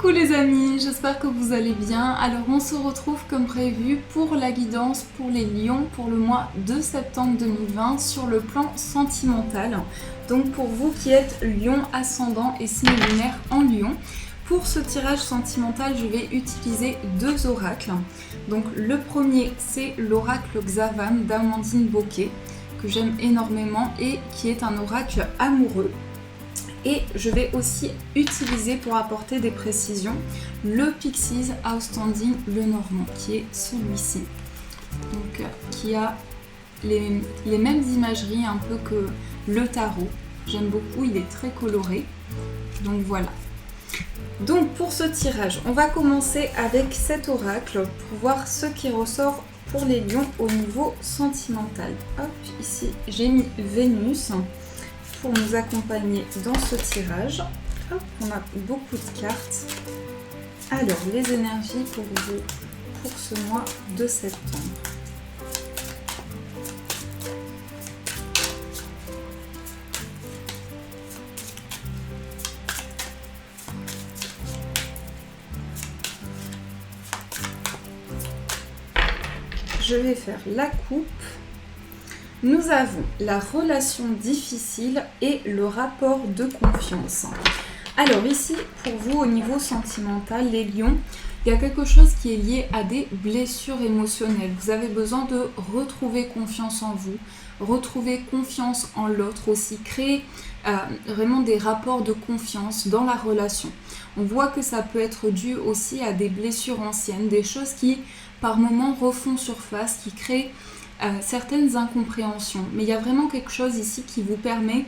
Coucou les amis, j'espère que vous allez bien. Alors on se retrouve comme prévu pour la guidance pour les lions pour le mois de septembre 2020 sur le plan sentimental. Donc pour vous qui êtes lion ascendant et signe lunaire en lion, pour ce tirage sentimental je vais utiliser deux oracles. Donc le premier c'est l'oracle Xavan d'Amandine Bocquet que j'aime énormément et qui est un oracle amoureux. Et je vais aussi utiliser pour apporter des précisions le Pixies Outstanding Lenormand qui est celui-ci. Donc qui a les mêmes imageries un peu que le tarot. J'aime beaucoup, il est très coloré. Donc voilà. Donc pour ce tirage, on va commencer avec cet oracle pour voir ce qui ressort pour les lions au niveau sentimental. Hop, ici j'ai mis Vénus pour nous accompagner dans ce tirage. Hop, on a beaucoup de cartes. Alors, les énergies pour vous pour ce mois de septembre. Je vais faire la coupe. Nous avons la relation difficile et le rapport de confiance. Alors ici, pour vous, au niveau sentimental, les lions, il y a quelque chose qui est lié à des blessures émotionnelles. Vous avez besoin de retrouver confiance en vous, retrouver confiance en l'autre aussi, créer vraiment des rapports de confiance dans la relation. On voit que ça peut être dû aussi à des blessures anciennes, des choses qui, par moments, refont surface, qui créent certaines incompréhensions, mais il y a vraiment quelque chose ici qui vous permet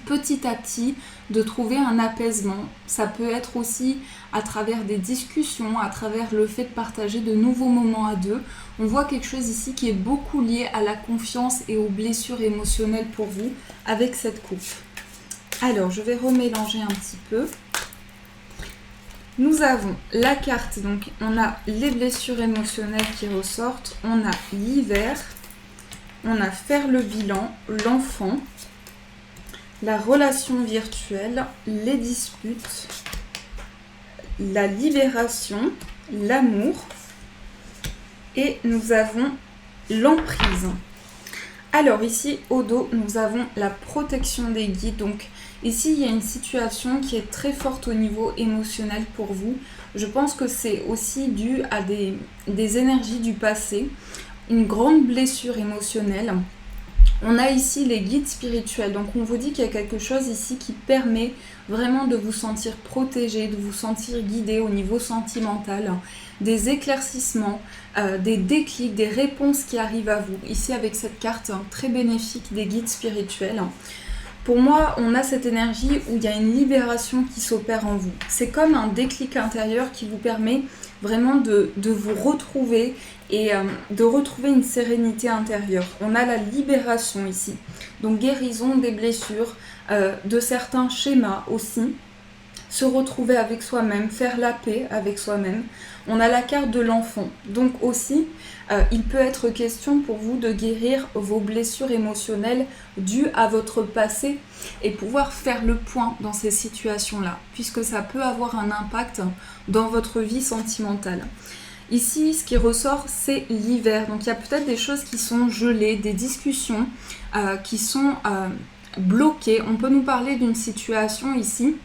petit à petit de trouver un apaisement. Ça peut être aussi à travers des discussions, à travers le fait de partager de nouveaux moments à deux. On voit quelque chose ici qui est beaucoup lié à la confiance et aux blessures émotionnelles pour vous avec cette coupe. Alors je vais remélanger un petit peu. Nous avons la carte, donc on a les blessures émotionnelles qui ressortent, on a l'hiver, on a faire le bilan, l'enfant, la relation virtuelle, les disputes, la libération, l'amour et nous avons l'emprise. Alors ici au dos nous avons la protection des guides, donc ici il y a une situation qui est très forte au niveau émotionnel pour vous. Je pense que c'est aussi dû à des énergies du passé, une grande blessure émotionnelle. On a ici les guides spirituels, donc on vous dit qu'il y a quelque chose ici qui permet vraiment de vous sentir protégé, de vous sentir guidé au niveau sentimental, des éclaircissements, des déclics, des réponses qui arrivent à vous. Ici avec cette carte très bénéfique des guides spirituels. Pour moi, on a cette énergie où il y a une libération qui s'opère en vous. C'est comme un déclic intérieur qui vous permet vraiment de vous retrouver et de retrouver une sérénité intérieure. On a la libération ici. Donc guérison des blessures, de certains schémas aussi. Se retrouver avec soi-même, faire la paix avec soi-même. On a la carte de l'enfant. Donc aussi, il peut être question pour vous de guérir vos blessures émotionnelles dues à votre passé et pouvoir faire le point dans ces situations-là, puisque ça peut avoir un impact dans votre vie sentimentale. Ici, ce qui ressort, c'est l'hiver. Donc il y a peut-être des choses qui sont gelées, des discussions qui sont bloquées. On peut nous parler d'une situation ici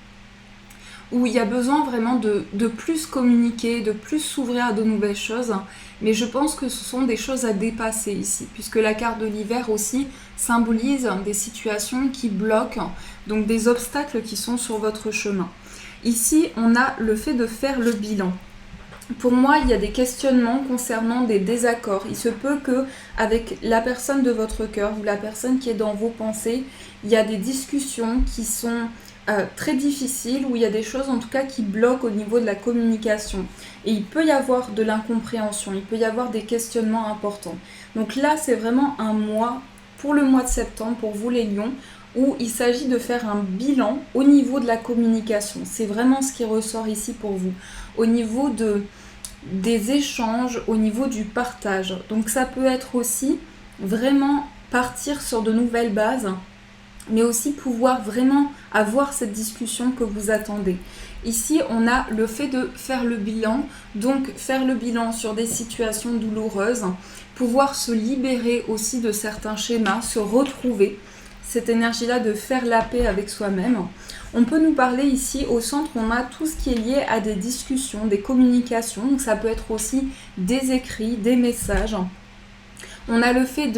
où il y a besoin vraiment de plus communiquer, de plus s'ouvrir à de nouvelles choses. Mais je pense que ce sont des choses à dépasser ici, puisque la carte de l'hiver aussi symbolise des situations qui bloquent, donc des obstacles qui sont sur votre chemin. Ici, on a le fait de faire le bilan. Pour moi, il y a des questionnements concernant des désaccords. Il se peut que avec la personne de votre cœur ou la personne qui est dans vos pensées, il y a des discussions qui sont très difficiles, où il y a des choses en tout cas qui bloquent au niveau de la communication. Et il peut y avoir de l'incompréhension, il peut y avoir des questionnements importants. Donc là, c'est vraiment un mois, pour le mois de septembre, pour vous les lions, où il s'agit de faire un bilan au niveau de la communication. C'est vraiment ce qui ressort ici pour vous. Au niveau des échanges, au niveau du partage. Donc ça peut être aussi vraiment partir sur de nouvelles bases, mais aussi pouvoir vraiment avoir cette discussion que vous attendez. Ici, on a le fait de faire le bilan, donc faire le bilan sur des situations douloureuses, pouvoir se libérer aussi de certains schémas, se retrouver. Cette énergie-là de faire la paix avec soi-même. On peut nous parler ici, au centre, on a tout ce qui est lié à des discussions, des communications, donc ça peut être aussi des écrits, des messages. On a le fait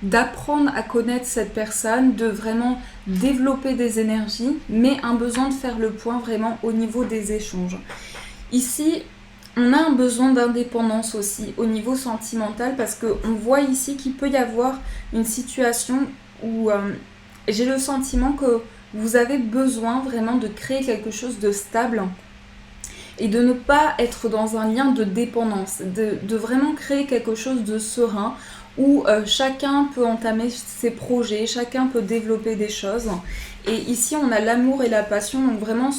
d'apprendre à connaître cette personne, de vraiment développer des énergies, mais un besoin de faire le point vraiment au niveau des échanges. Ici, on a un besoin d'indépendance aussi au niveau sentimental, parce qu'on voit ici qu'il peut y avoir une situation où j'ai le sentiment que vous avez besoin vraiment de créer quelque chose de stable et de ne pas être dans un lien de dépendance, de vraiment créer quelque chose de serein où chacun peut entamer ses projets, chacun peut développer des choses. Et ici, on a l'amour et la passion, donc vraiment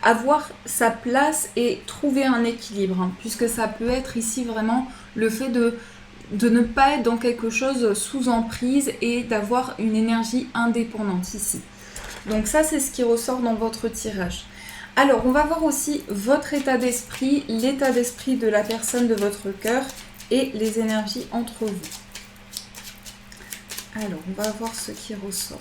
avoir sa place et trouver un équilibre, hein, puisque ça peut être ici vraiment le fait de ne pas être dans quelque chose sous emprise et d'avoir une énergie indépendante ici. Donc ça, c'est ce qui ressort dans votre tirage. Alors, on va voir aussi votre état d'esprit, l'état d'esprit de la personne de votre cœur et les énergies entre vous. Alors, on va voir ce qui ressort.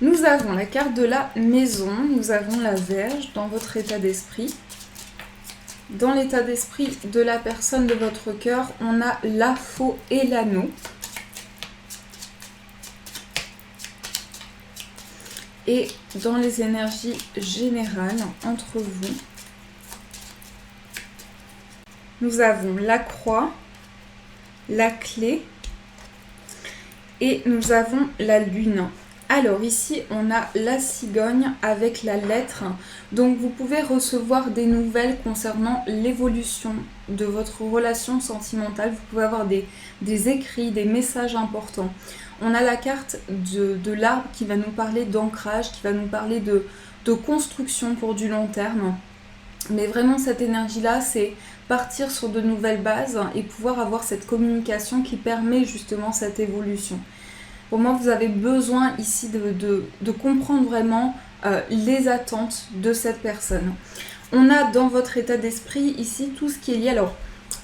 Nous avons la carte de la maison, nous avons la Vierge dans votre état d'esprit. Dans l'état d'esprit de la personne de votre cœur, on a la faux et l'anneau. Et dans les énergies générales entre vous, nous avons la croix, la clé et nous avons la lune. Alors ici, on a la cigogne avec la lettre. Donc vous pouvez recevoir des nouvelles concernant l'évolution de votre relation sentimentale. Vous pouvez avoir des écrits, des messages importants. On a la carte de l'arbre qui va nous parler d'ancrage, qui va nous parler de construction pour du long terme. Mais vraiment, cette énergie-là, c'est partir sur de nouvelles bases et pouvoir avoir cette communication qui permet justement cette évolution. Pour moi, vous avez besoin ici de comprendre vraiment les attentes de cette personne. On a dans votre état d'esprit ici tout ce qui est lié. Alors,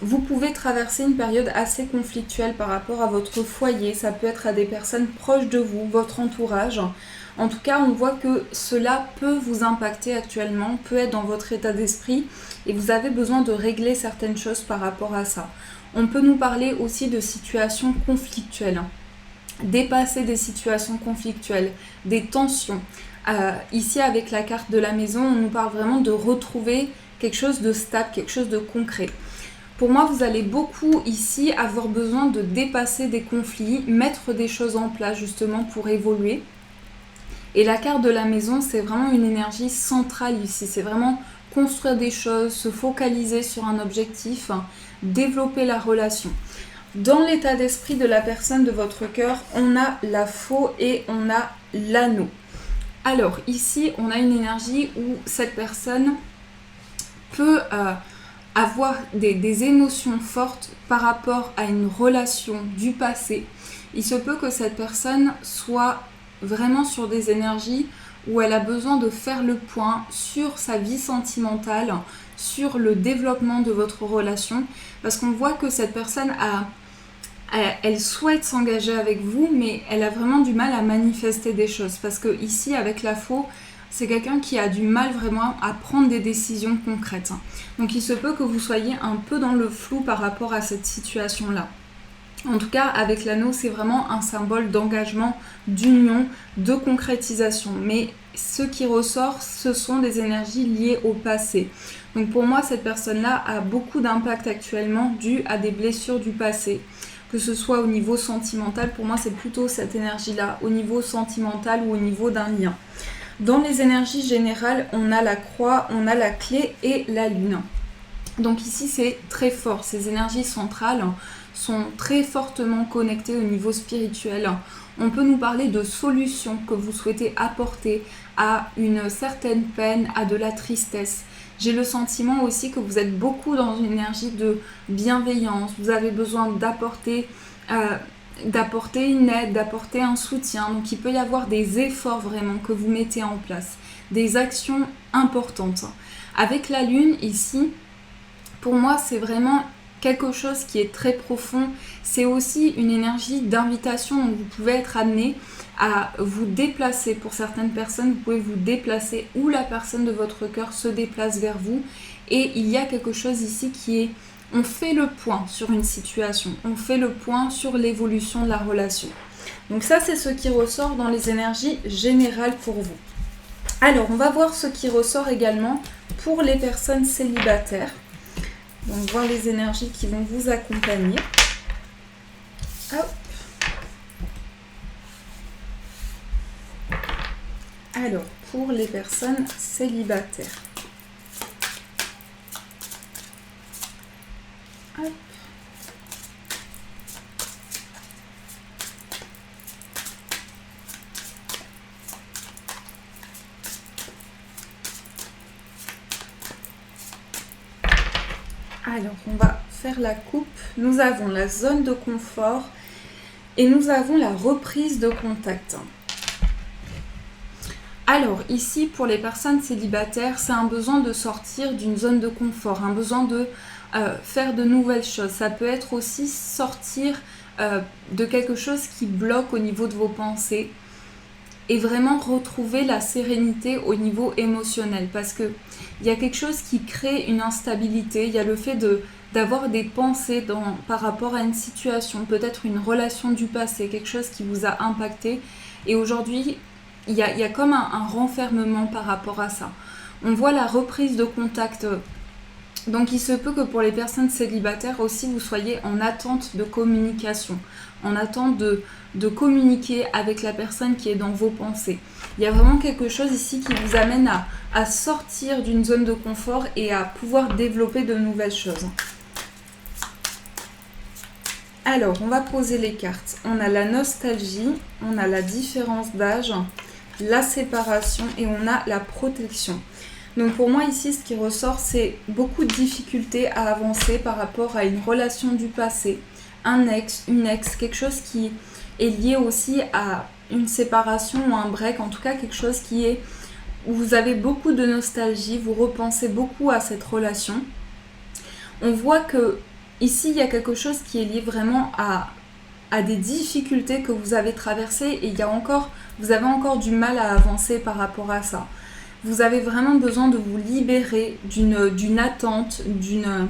vous pouvez traverser une période assez conflictuelle par rapport à votre foyer. Ça peut être à des personnes proches de vous, votre entourage. En tout cas, on voit que cela peut vous impacter actuellement, peut être dans votre état d'esprit et vous avez besoin de régler certaines choses par rapport à ça. On peut nous parler aussi de situations conflictuelles. Dépasser des situations conflictuelles, des tensions. Ici, avec la carte de la maison, on nous parle vraiment de retrouver quelque chose de stable, quelque chose de concret. Pour moi, vous allez beaucoup ici avoir besoin de dépasser des conflits, mettre des choses en place justement pour évoluer. Et la carte de la maison, c'est vraiment une énergie centrale ici. C'est vraiment construire des choses, se focaliser sur un objectif, développer la relation. Dans l'état d'esprit de la personne de votre cœur, on a la faux et on a l'anneau. Alors ici, on a une énergie où cette personne peut avoir des émotions fortes par rapport à une relation du passé. Il se peut que cette personne soit vraiment sur des énergies où elle a besoin de faire le point sur sa vie sentimentale, sur le développement de votre relation, parce qu'on voit que cette personne elle souhaite s'engager avec vous, mais elle a vraiment du mal à manifester des choses. Parce que ici, avec la faux, c'est quelqu'un qui a du mal vraiment à prendre des décisions concrètes. Donc il se peut que vous soyez un peu dans le flou par rapport à cette situation-là. En tout cas, avec l'anneau, c'est vraiment un symbole d'engagement, d'union, de concrétisation. Mais ce qui ressort, ce sont des énergies liées au passé. Donc pour moi, cette personne-là a beaucoup d'impact actuellement dû à des blessures du passé. Que ce soit au niveau sentimental, pour moi c'est plutôt cette énergie-là, au niveau sentimental ou au niveau d'un lien. Dans les énergies générales, on a la croix, on a la clé et la lune. Donc ici c'est très fort, ces énergies centrales sont très fortement connectées au niveau spirituel. On peut nous parler de solutions que vous souhaitez apporter à une certaine peine, à de la tristesse. J'ai le sentiment aussi que vous êtes beaucoup dans une énergie de bienveillance. Vous avez besoin d'apporter d'apporter une aide, d'apporter un soutien. Donc il peut y avoir des efforts vraiment que vous mettez en place, des actions importantes. Avec la lune ici, pour moi c'est vraiment quelque chose qui est très profond. C'est aussi une énergie d'invitation, donc vous pouvez être amené à vous déplacer. Pour certaines personnes, vous pouvez vous déplacer ou la personne de votre cœur se déplace vers vous. Et il y a quelque chose ici qui est, on fait le point sur une situation, on fait le point sur l'évolution de la relation. Donc ça, c'est ce qui ressort dans les énergies générales pour vous. Alors, on va voir ce qui ressort également pour les personnes célibataires. Donc, voir les énergies qui vont vous accompagner. Hop. Alors, pour les personnes célibataires. Hop. Alors, on va faire la coupe. Nous avons la zone de confort et nous avons la reprise de contact. Alors, ici, pour les personnes célibataires, c'est un besoin de sortir d'une zone de confort, un besoin de faire de nouvelles choses. Ça peut être aussi sortir de quelque chose qui bloque au niveau de vos pensées et vraiment retrouver la sérénité au niveau émotionnel, parce que il y a quelque chose qui crée une instabilité. Il y a le fait d'avoir des pensées par rapport à une situation, peut-être une relation du passé, quelque chose qui vous a impacté, et aujourd'hui il y a comme un renfermement par rapport à ça. On voit la reprise de contact. Donc il se peut que pour les personnes célibataires aussi, vous soyez en attente de communication, en attente de communiquer avec la personne qui est dans vos pensées. Il y a vraiment quelque chose ici qui vous amène à sortir d'une zone de confort et à pouvoir développer de nouvelles choses. Alors, on va poser les cartes. On a la nostalgie, on a la différence d'âge, la séparation et on a la protection. Donc pour moi ici, ce qui ressort, c'est beaucoup de difficultés à avancer par rapport à une relation du passé, un ex, une ex, quelque chose qui est lié aussi à une séparation ou un break, en tout cas quelque chose qui est où vous avez beaucoup de nostalgie, vous repensez beaucoup à cette relation. On voit que ici, il y a quelque chose qui est lié vraiment à des difficultés que vous avez traversées et vous avez encore du mal à avancer par rapport à ça. Vous avez vraiment besoin de vous libérer d'une attente, d'une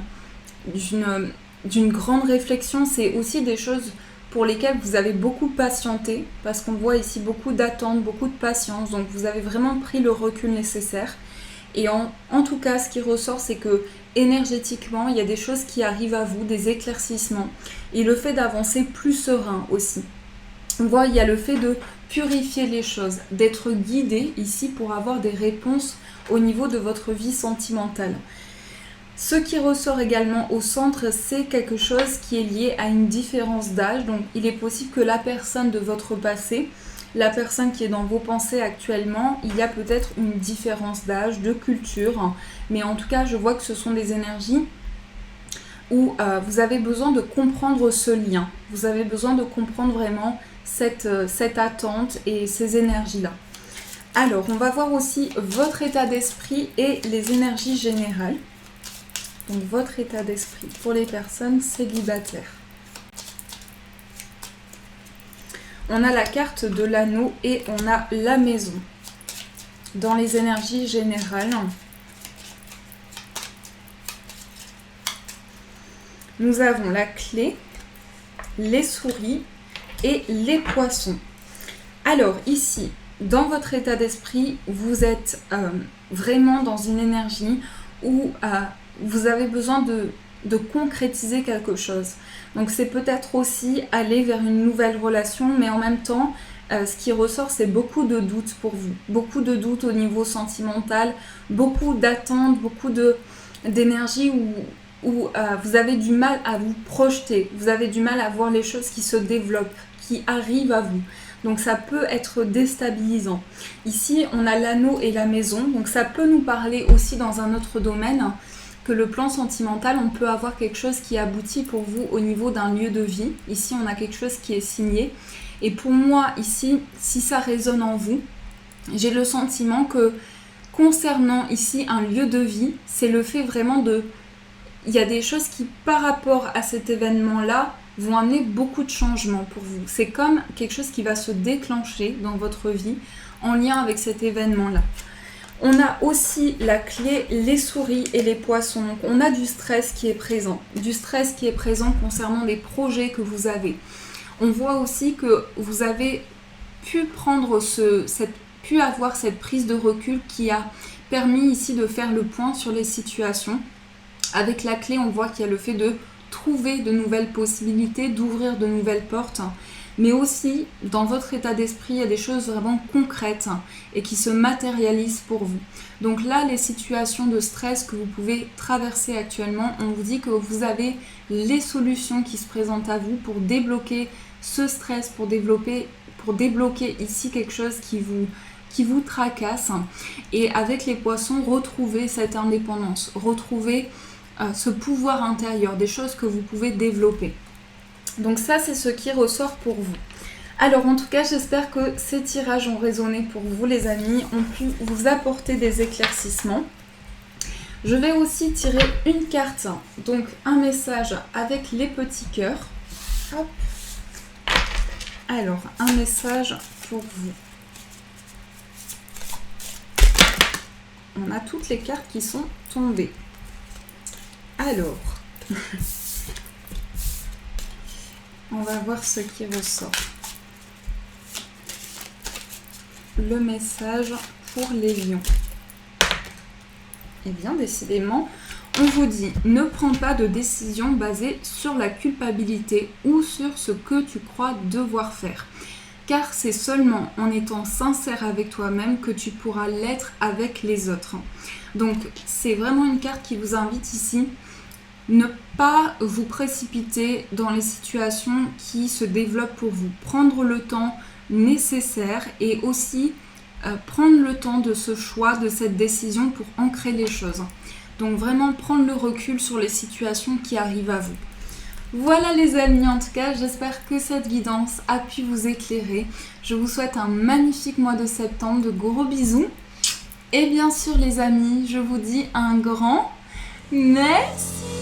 grande réflexion. C'est aussi des choses pour lesquelles vous avez beaucoup patienté, parce qu'on voit ici beaucoup d'attente, beaucoup de patience. Donc vous avez vraiment pris le recul nécessaire. Et en tout cas, ce qui ressort, c'est que énergétiquement, il y a des choses qui arrivent à vous, des éclaircissements. Et le fait d'avancer plus serein aussi. On voit, il y a le fait de purifier les choses, d'être guidé ici pour avoir des réponses au niveau de votre vie sentimentale. Ce qui ressort également au centre, c'est quelque chose qui est lié à une différence d'âge. Donc il est possible que la personne de votre passé, la personne qui est dans vos pensées actuellement, il y a peut-être une différence d'âge, de culture, mais en tout cas je vois que ce sont des énergies où vous avez besoin de comprendre ce lien, vous avez besoin de comprendre vraiment cette attente et ces énergies-là. Alors, on va voir aussi votre état d'esprit et les énergies générales. Donc, votre état d'esprit pour les personnes célibataires. On a la carte de l'anneau et on a la maison. Dans les énergies générales, nous avons la clé, les souris et les poissons. Alors ici, dans votre état d'esprit, vous êtes vraiment dans une énergie où vous avez besoin de concrétiser quelque chose. Donc c'est peut-être aussi aller vers une nouvelle relation, mais en même temps, ce qui ressort, c'est beaucoup de doutes pour vous. Beaucoup de doutes au niveau sentimental, beaucoup d'attentes, beaucoup d'énergie où vous avez du mal à vous projeter, vous avez du mal à voir les choses qui se développent, qui arrivent à vous. Donc ça peut être déstabilisant. Ici, on a l'anneau et la maison, donc ça peut nous parler aussi dans un autre domaine, que que le plan sentimental, on peut avoir quelque chose qui aboutit pour vous au niveau d'un lieu de vie. Ici, on a quelque chose qui est signé. Et pour moi, ici, si ça résonne en vous, j'ai le sentiment que concernant ici un lieu de vie, c'est le fait vraiment de... Il y a des choses qui, par rapport à cet événement-là, vont amener beaucoup de changements pour vous. C'est comme quelque chose qui va se déclencher dans votre vie en lien avec cet événement-là. On a aussi la clé, les souris et les poissons. Donc, on a du stress qui est présent. Du stress qui est présent concernant les projets que vous avez. On voit aussi que vous avez pu avoir cette prise de recul qui a permis ici de faire le point sur les situations. Avec la clé, on voit qu'il y a le fait de trouver de nouvelles possibilités, d'ouvrir de nouvelles portes. Mais aussi, dans votre état d'esprit, il y a des choses vraiment concrètes et qui se matérialisent pour vous. Donc là, les situations de stress que vous pouvez traverser actuellement, on vous dit que vous avez les solutions qui se présentent à vous pour débloquer ce stress, pour débloquer ici quelque chose qui vous tracasse. Et avec les poissons, retrouver cette indépendance, retrouver ce pouvoir intérieur, des choses que vous pouvez développer. Donc ça, c'est ce qui ressort pour vous. Alors en tout cas, j'espère que ces tirages ont résonné pour vous les amis, ont pu vous apporter des éclaircissements. Je vais aussi tirer une carte, donc un message avec les petits cœurs. Hop. Alors, un message pour vous. On a toutes les cartes qui sont tombées. Alors, on va voir ce qui ressort. Le message pour les lions. Eh bien, décidément, on vous dit, ne prends pas de décision basée sur la culpabilité ou sur ce que tu crois devoir faire. Car c'est seulement en étant sincère avec toi-même que tu pourras l'être avec les autres. Donc, c'est vraiment une carte qui vous invite ici. Ne pas vous précipiter dans les situations qui se développent pour vous. Prendre le temps nécessaire et aussi prendre le temps de ce choix, de cette décision pour ancrer les choses. Donc vraiment prendre le recul sur les situations qui arrivent à vous. Voilà les amis, en tout cas, j'espère que cette guidance a pu vous éclairer. Je vous souhaite un magnifique mois de septembre, de gros bisous. Et bien sûr les amis, je vous dis un grand merci.